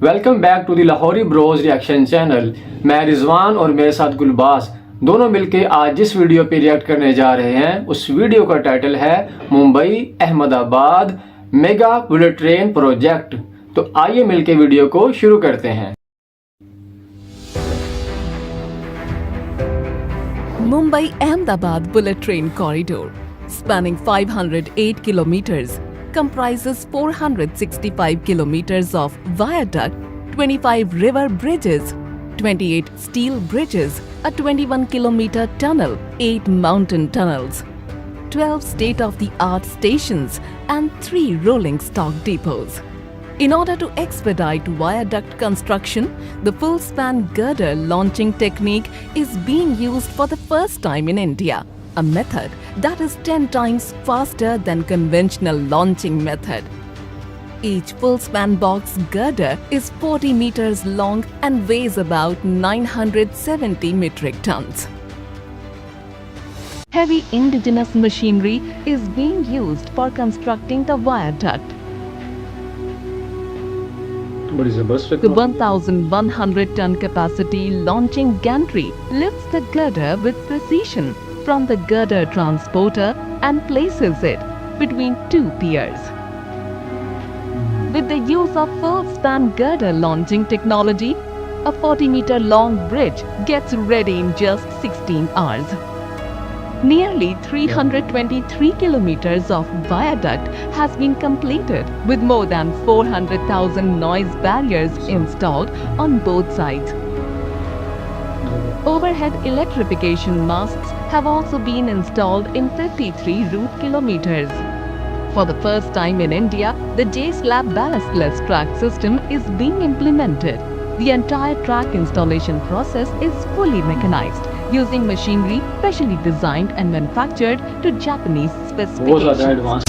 Welcome back to the Lahori bros reaction channel. मैं रिजवान और मेरे साथ गुलबास दोनों मिलके आज जिस वीडियो पे रिएक्ट करने जा रहे हैं उस वीडियो का टाइटल है Mumbai Ahmedabad mega bullet train project. तो आइए मिलके वीडियो को शुरू करते हैं। Mumbai-Ahmedabad Bullet Train Corridor, spanning 508 kilometers, comprises 465 kilometers of viaduct, 25 river bridges, 28 steel bridges, a 21-kilometer tunnel, 8 mountain tunnels, 12 state-of-the-art stations, and 3 rolling stock depots. In order to expedite viaduct construction, the full-span girder launching technique is being used for the first time in India, a method that is 10 times faster than conventional launching method. Each full-span box girder is 40 meters long and weighs about 970 metric tons. Heavy indigenous machinery is being used for constructing the viaduct. The 1,100-ton capacity launching gantry lifts the girder with precision from the girder transporter and places it between two piers. With the use of full-span girder launching technology, a 40-meter long bridge gets ready in just 16 hours. Nearly 323 kilometers of viaduct has been completed with more than 400,000 noise barriers installed on both sides. Overhead electrification masts have also been installed in 53 route kilometers. For the first time in India, the J-slab ballastless track system is being implemented. The entire track installation process is fully mechanized, using machinery specially designed and manufactured to Japanese specifications.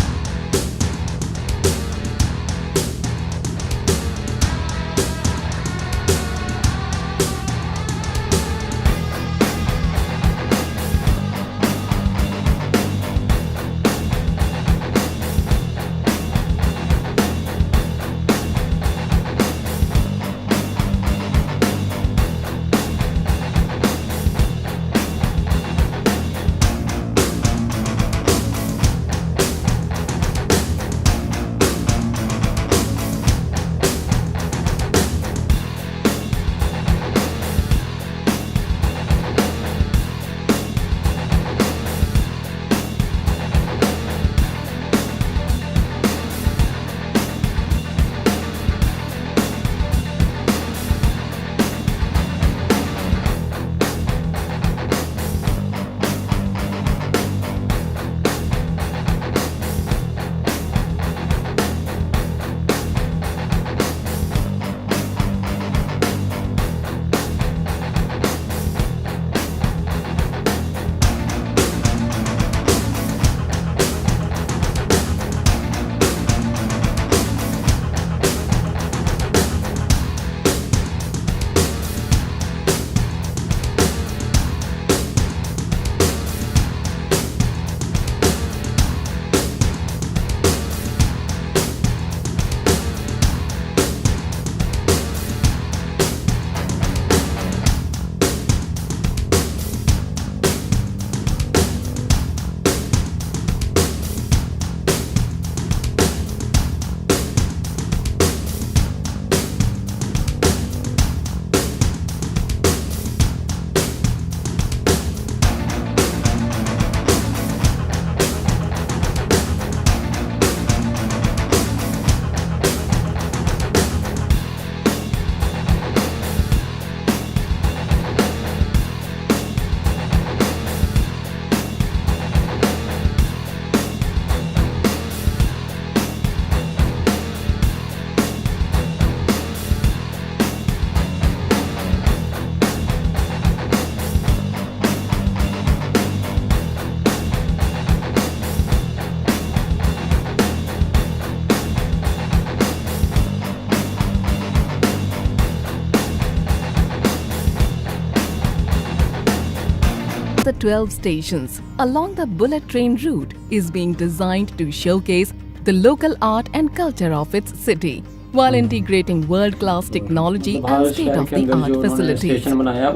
The 12 stations along the bullet train route is being designed to showcase the local art and culture of its city. while integrating world-class technology and state-of-the-art facilities. In the heart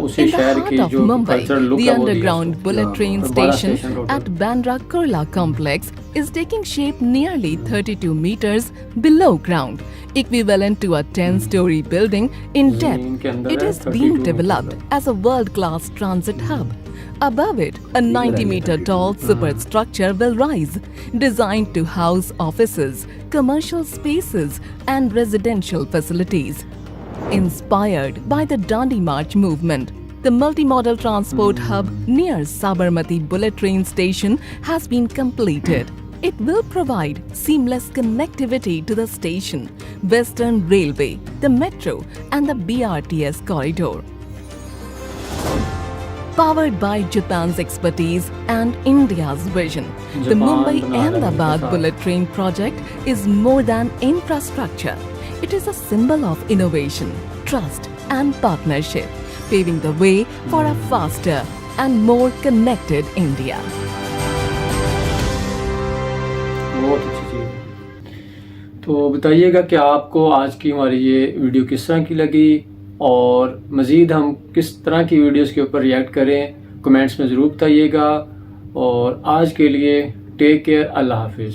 of Mumbai, the underground bullet train station at Bandra Kurla complex is taking shape nearly 32 meters below ground, equivalent to a 10-story building in depth. It is being developed as a world-class transit hub. Above it, a 90-meter tall superstructure will rise, designed to house offices, commercial spaces and residential facilities. Inspired by the Dandi March movement, the multimodal transport hub near Sabarmati Bullet Train Station has been completed. It will provide seamless connectivity to the station, Western Railway, the metro and the BRTS corridor. Powered by Japan's expertise and India's vision, the Mumbai-Ahmedabad Bullet Train Project is more than infrastructure. It is a symbol of innovation, trust and partnership, paving the way for a faster and more connected India. बहुत अच्छी चीज़ है। तो बताइएगा कि आपको आज की हमारी ये वीडियो किस तरह की लगी और मज़ीद हम किस तरह की वीडियोस के ऊपर रिएक्ट करें, कमेंट्स में ज़रूर बताइएगा। और आज के लिए टेक केयर, अल्लाह हाफिज़।